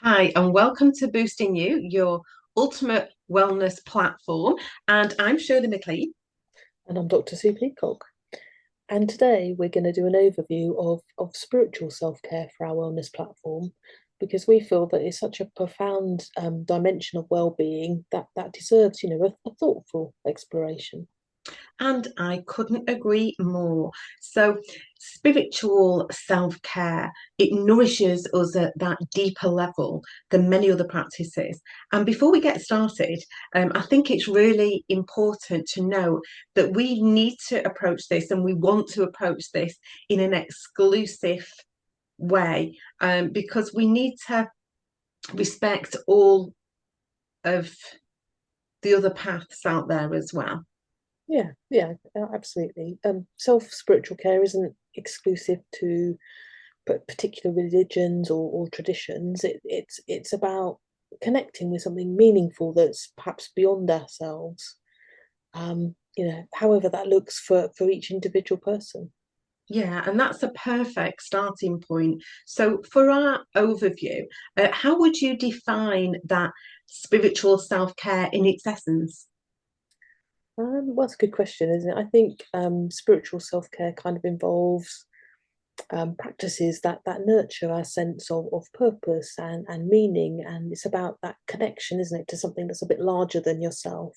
Hi, and welcome to Boosting You, your ultimate wellness platform. And I'm Shirley McLean. And I'm Dr. Sue Peacock. And today we're going to do an overview of spiritual self-care for our wellness platform because we feel that it's such a profound dimension of well-being that deserves, a thoughtful exploration. And I couldn't agree more. So, spiritual self-care, it nourishes us at that deeper level than many other practices. And before we get started, I think it's really important to know that we need to approach this and we want to approach this in an exclusive way because we need to respect all of the other paths out there as well. Yeah, absolutely. Self-spiritual care isn't exclusive to particular religions or traditions. It's about connecting with something meaningful that's perhaps beyond ourselves. However that looks for each individual person. Yeah, and that's a perfect starting point. So, for our overview, how would you define that spiritual self-care in its essence? Well, that's a good question, isn't it? I think spiritual self-care kind of involves practices that nurture our sense of purpose and meaning, and it's about that connection, isn't it, to something that's a bit larger than yourself.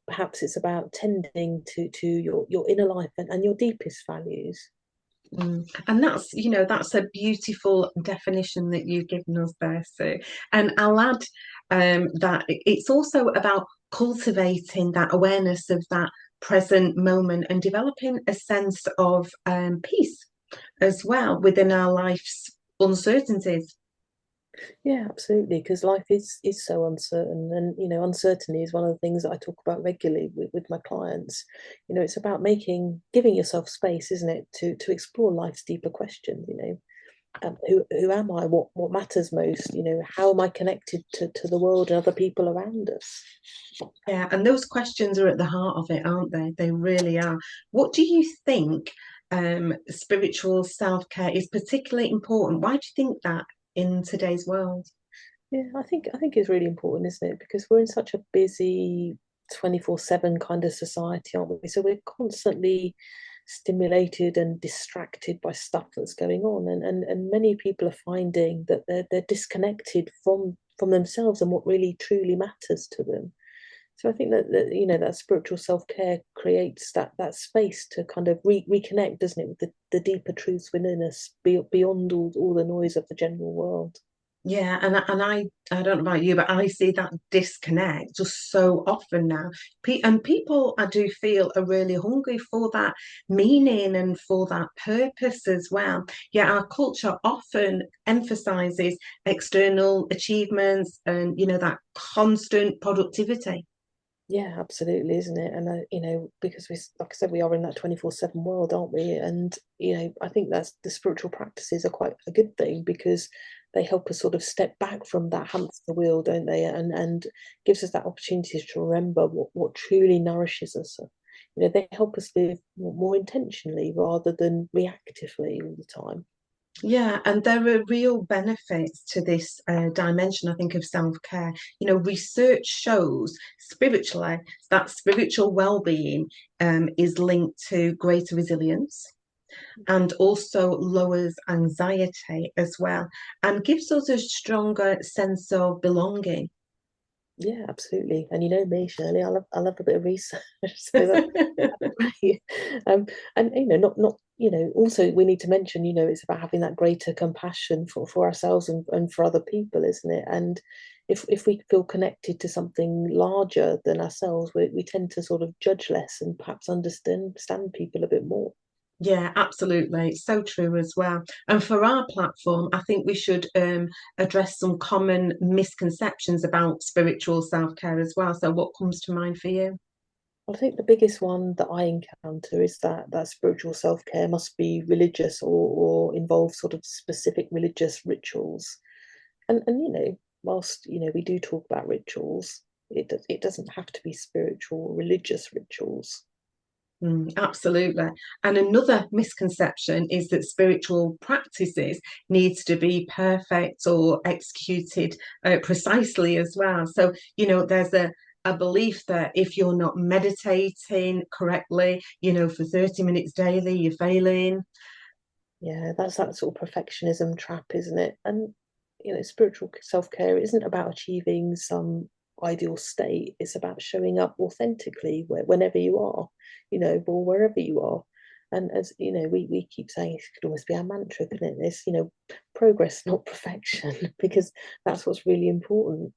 Perhaps it's about tending to your inner life and your deepest values. And that's a beautiful definition that you've given us there, Sue. And I'll add that it's also about cultivating that awareness of that present moment and developing a sense of peace as well within our life's uncertainties. Yeah, absolutely. Because life is so uncertain, and uncertainty is one of the things that I talk about regularly with my clients. It's about giving yourself space, isn't it, to explore life's deeper questions. Who am I? What matters most? How am I connected to the world and other people around us? Yeah, and those questions are at the heart of it, aren't they? They really are. What do you think spiritual self-care is particularly important? Why do you think that in today's world? Yeah, I think it's really important, isn't it? Because we're in such a busy 24/7 kind of society, aren't we? So we're constantly stimulated and distracted by stuff that's going on. And many people are finding that they're disconnected from themselves and what really truly matters to them. So I think that spiritual self-care creates that space to kind of reconnect, doesn't it, with the deeper truths within us, beyond all the noise of the general world. Yeah, and I don't know about you, but I see that disconnect just so often now. And people, I do feel, are really hungry for that meaning and for that purpose as well. Yeah, our culture often emphasizes external achievements and that constant productivity. Yeah, absolutely, isn't it? And because like I said, we are in that 24/7 world, aren't we? And I think that's the spiritual practices are quite a good thing because they help us sort of step back from that hamster wheel, don't they? And gives us that opportunity to remember what truly nourishes us. They help us live more intentionally rather than reactively all the time. Yeah, and there are real benefits to this dimension, I think, of self-care. Research shows spiritually that spiritual well-being is linked to greater resilience and also lowers anxiety as well, and gives us a stronger sense of belonging. Yeah, absolutely. And you know me, Shirley, I love a bit of research. So that's great. And not also we need to mention, it's about having that greater compassion for ourselves and for other people, isn't it? And if we feel connected to something larger than ourselves, we tend to sort of judge less and perhaps understand people a bit more. Yeah, absolutely. So true as well. And for our platform, I think we should address some common misconceptions about spiritual self-care as well. So, what comes to mind for you? I think the biggest one that I encounter is that spiritual self-care must be religious or involve sort of specific religious rituals. And whilst we do talk about rituals, it doesn't have to be spiritual or religious rituals. Absolutely. And another misconception is that spiritual practices needs to be perfect or executed precisely as well. So, there's a belief that if you're not meditating correctly, for 30 minutes daily, you're failing. Yeah, that's that sort of perfectionism trap, isn't it? And spiritual self-care isn't about achieving some ideal state. It's about showing up authentically whenever you are, or wherever you are. And as we keep saying, it could almost be our mantra, couldn't it? This, progress, not perfection, because that's what's really important.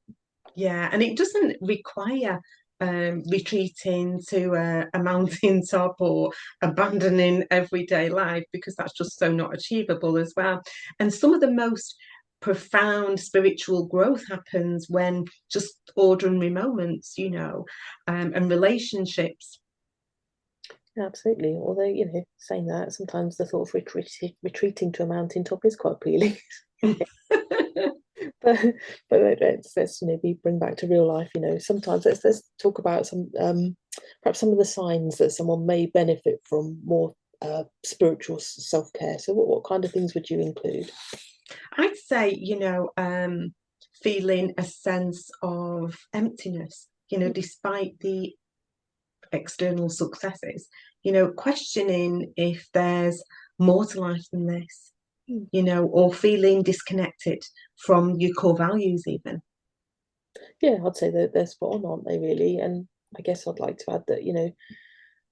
Yeah, and it doesn't require retreating to a mountain top or abandoning everyday life because that's just so not achievable as well. And some of the most profound spiritual growth happens when just ordinary moments, and relationships. Absolutely. Although, saying that, sometimes the thought of retreating to a mountaintop is quite appealing. but let's maybe bring back to real life. Sometimes let's talk about some perhaps some of the signs that someone may benefit from more spiritual self-care. So what kind of things would you include? I'd say, feeling a sense of emptiness, despite the external successes, questioning if there's more to life than this, Mm. or feeling disconnected from your core values, even. Yeah, I'd say that they're spot on, aren't they, really? And I guess I'd like to add that,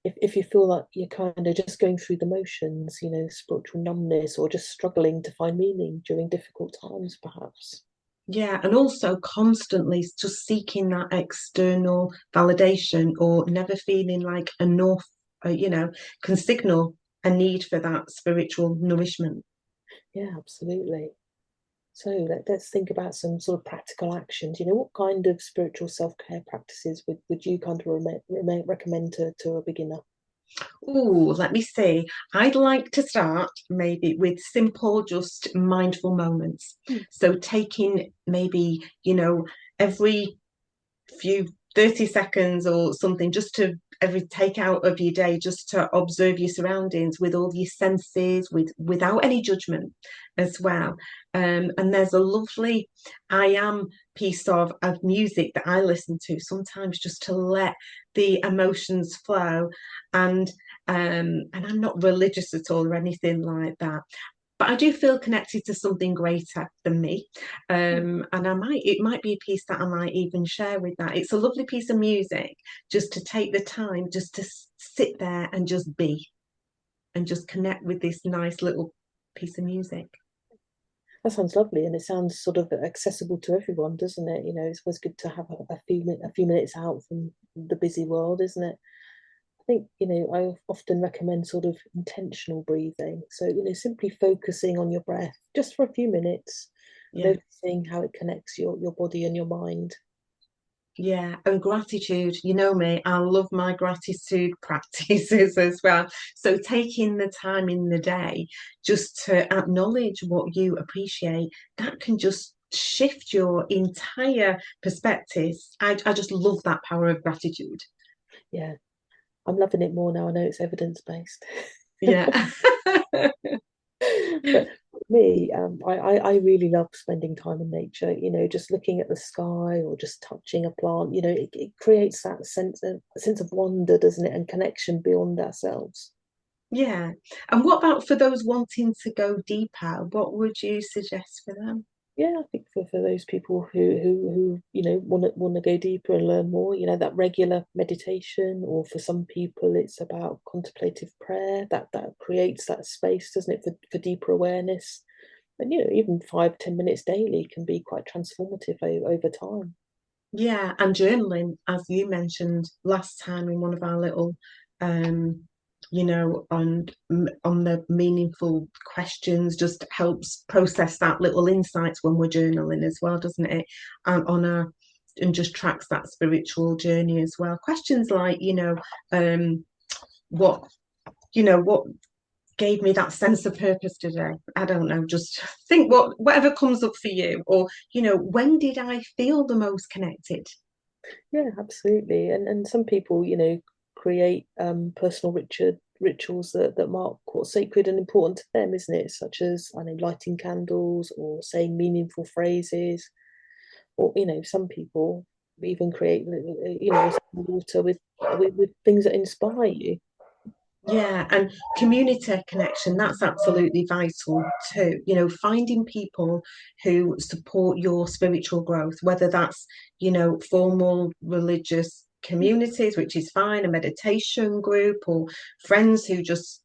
if you feel like you're kind of just going through the motions, spiritual numbness, or just struggling to find meaning during difficult times, perhaps. Yeah, and also constantly just seeking that external validation or never feeling like enough, can signal a need for that spiritual nourishment. Yeah, absolutely. So let's think about some sort of practical actions. What kind of spiritual self-care practices would you kind of recommend to a beginner? Oh, let me see. I'd like to start maybe with simple, just mindful moments. Mm. So taking maybe, every few 30 seconds or something just to every take out of your day just to observe your surroundings with all your senses without any judgment as well. And there's a lovely I am piece of music that I listen to sometimes just to let the emotions flow, and and I'm not religious at all or anything like that, but I do feel connected to something greater than me. And it might be a piece that I might even share with that. It's a lovely piece of music just to take the time, just to sit there and just be and just connect with this nice little piece of music. That sounds lovely, and it sounds sort of accessible to everyone, doesn't it? It's always good to have a few minutes out from the busy world, isn't it? I think, I often recommend sort of intentional breathing. So, simply focusing on your breath just for a few minutes, Yeah. noticing how it connects your body and your mind. Yeah, and gratitude, you know me, I love my gratitude practices as well. So taking the time in the day just to acknowledge what you appreciate, that can just shift your entire perspective. I just love that power of gratitude. Yeah, I'm loving it more now. I know it's evidence-based. Yeah. But for me, I really love spending time in nature, just looking at the sky or just touching a plant, it creates that sense of wonder, doesn't it? And connection beyond ourselves. Yeah. And what about for those wanting to go deeper? What would you suggest for them? Yeah, I think for those people who want to go deeper and learn more, that regular meditation, or for some people it's about contemplative prayer, that creates that space, doesn't it, for deeper awareness. And even 5-10 minutes daily can be quite transformative over time. Yeah, and journaling, as you mentioned last time in one of our little, um, on the meaningful questions, just helps process that little insights when we're journaling as well, doesn't it? And just tracks that spiritual journey as well. Questions like, um, what, what gave me that sense of purpose today? I don't know, just think whatever comes up for you, or when did I feel the most connected? Yeah, absolutely. And some people, create personal rituals that mark what's sacred and important to them, isn't it? Such as, I know, lighting candles or saying meaningful phrases, or some people even create water with things that inspire you. Yeah, and community connection, that's absolutely vital too. Finding people who support your spiritual growth, whether that's, formal religious communities, which is fine, a meditation group, or friends who just,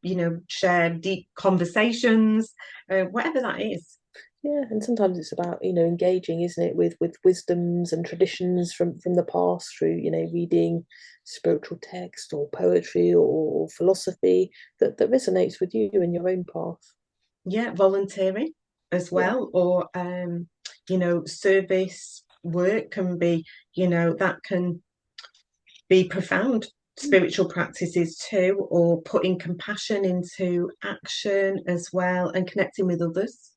share deep conversations, whatever that is. Yeah, and sometimes it's about engaging, isn't it, with wisdoms and traditions from the past through reading spiritual text or poetry or philosophy that resonates with you and your own path. Yeah, volunteering as Yeah, well, or, service work can be, that can be profound spiritual practices too, or putting compassion into action as well and connecting with others.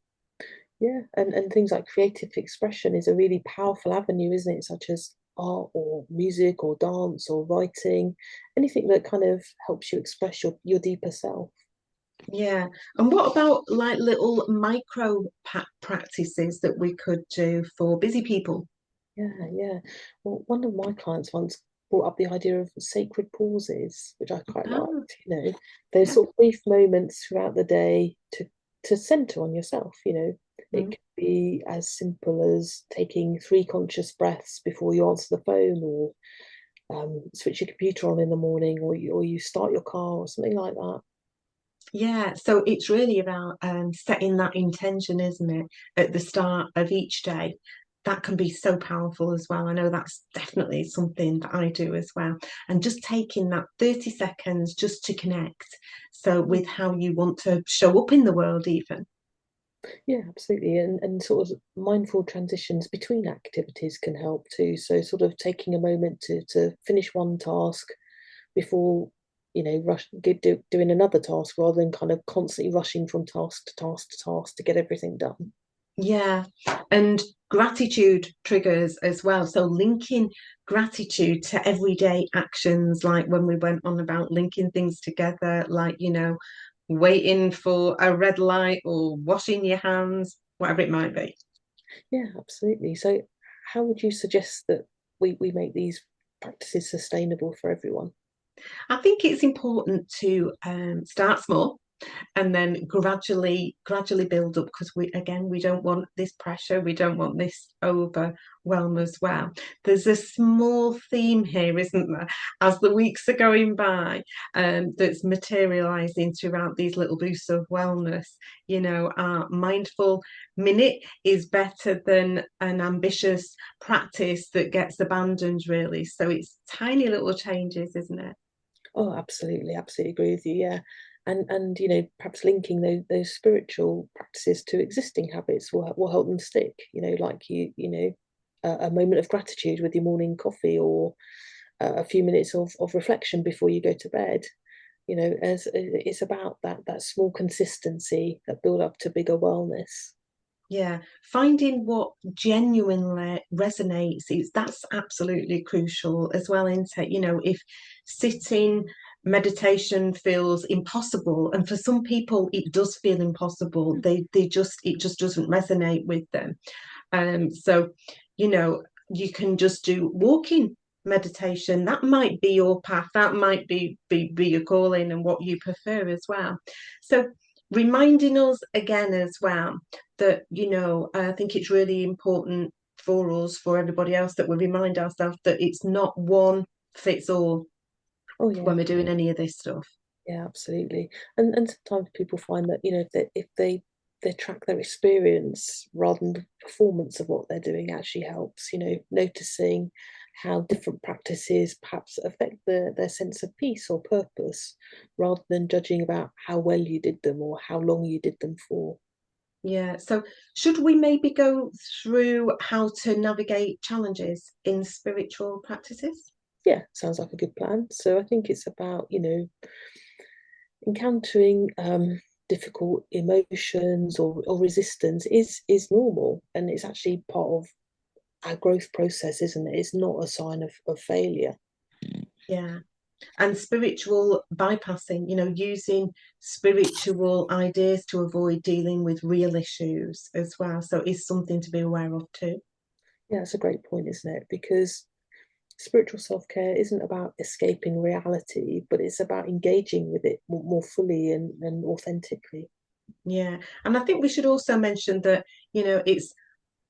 yeah, and things like creative expression is a really powerful avenue, isn't it? Such as art or music or dance or writing, anything that kind of helps you express your deeper self. Yeah. And what about like little micro practices that we could do for busy people? Yeah, yeah. Well, one of my clients once brought up the idea of sacred pauses, which I quite Oh, liked. Those yeah. sort of brief moments throughout the day to center on yourself. It Mm. could be as simple as taking three conscious breaths before you answer the phone, or switch your computer on in the morning, or you start your car, or something like that. Yeah, so it's really about setting that intention, isn't it, at the start of each day. That can be so powerful as well. I know that's definitely something that I do as well. And just taking that 30 seconds just to connect. So, with how you want to show up in the world, even. Yeah, absolutely. And sort of mindful transitions between activities can help too. So sort of taking a moment to finish one task before, doing another task, rather than kind of constantly rushing from task to task to task to get everything done. Yeah, and gratitude triggers as well. So linking gratitude to everyday actions, like when we went on about linking things together, like, waiting for a red light or washing your hands, whatever it might be. Yeah, absolutely. So how would you suggest that we make these practices sustainable for everyone? I think it's important to start small and then gradually build up, because we don't want this pressure, we don't want this overwhelm as well. There's a small theme here, isn't there, as the weeks are going by, that's materializing throughout these little boosts of wellness. Our mindful minute is better than an ambitious practice that gets abandoned, really. So it's tiny little changes, isn't it? Oh, absolutely, absolutely agree with you. Yeah, and perhaps linking those spiritual practices to existing habits will help them stick. Like a moment of gratitude with your morning coffee, or a few minutes of reflection before you go to bed. As it's about that small consistency that build up to bigger wellness. Yeah, finding what genuinely resonates is that's absolutely crucial as well, isn't it? If sitting meditation feels impossible, and for some people it does feel impossible, they just it just doesn't resonate with them. So, you know, you can just do walking meditation. That might be your path. That might be your calling and what you prefer as well. So reminding us again as well that, I think it's really important for us, for everybody else, that we remind ourselves that it's not one fits all Oh yeah, when we're doing any of this stuff. yeah, absolutely. And sometimes people find that if they track their experience rather than the performance of what they're doing actually helps. Noticing how different practices perhaps affect their sense of peace or purpose, rather than judging about how well you did them or how long you did them for. Yeah. So should we maybe go through how to navigate challenges in spiritual practices? Yeah, sounds like a good plan. So I think it's about encountering difficult emotions or resistance is normal, and it's actually part of our growth process, isn't it? It's not a sign of failure. Yeah. And spiritual bypassing, using spiritual ideas to avoid dealing with real issues as well. So it's something to be aware of too. Yeah, that's a great point, isn't it? Because spiritual self-care isn't about escaping reality, but it's about engaging with it more fully and authentically. Yeah. And I think we should also mention that, it's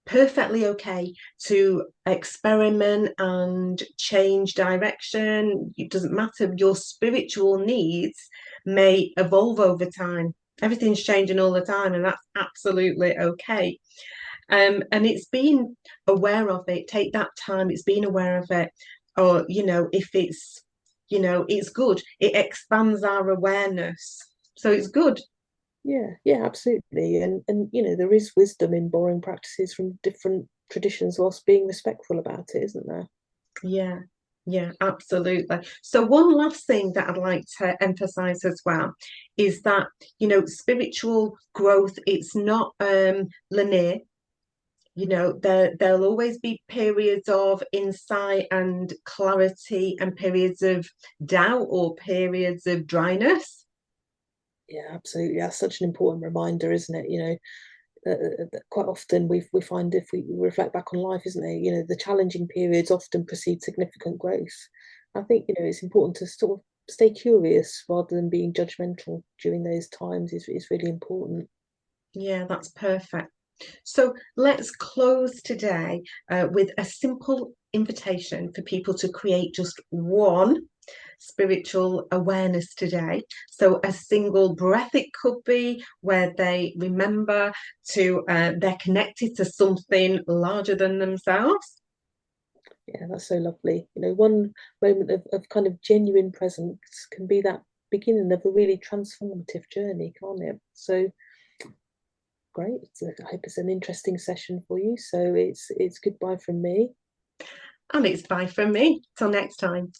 perfectly okay to experiment and change direction. It doesn't matter. Your spiritual needs may evolve over time. Everything's changing all the time, and that's absolutely okay. And it's being aware of it. Take that time. It's being aware of it, or if it's good. It expands our awareness, so it's good. Yeah, yeah, absolutely. And there is wisdom in borrowing practices from different traditions whilst being respectful about it, isn't there? Yeah, yeah, absolutely. So one last thing that I'd like to emphasize as well is that, spiritual growth, it's not linear. There'll always be periods of insight and clarity and periods of doubt or periods of dryness. Yeah, absolutely. That's such an important reminder, isn't it? Quite often we find if we reflect back on life, isn't it? The challenging periods often precede significant growth. I think, it's important to sort of stay curious rather than being judgmental during those times is really important. Yeah, that's perfect. So let's close today with a simple invitation for people to create just one spiritual awareness today. So a single breath it could be where they remember they're connected to something larger than themselves. Yeah, that's so lovely. One moment of kind of genuine presence can be that beginning of a really transformative journey, can't it? So great. So I hope it's an interesting session for you. So it's goodbye from me. And it's bye from me. Till next time.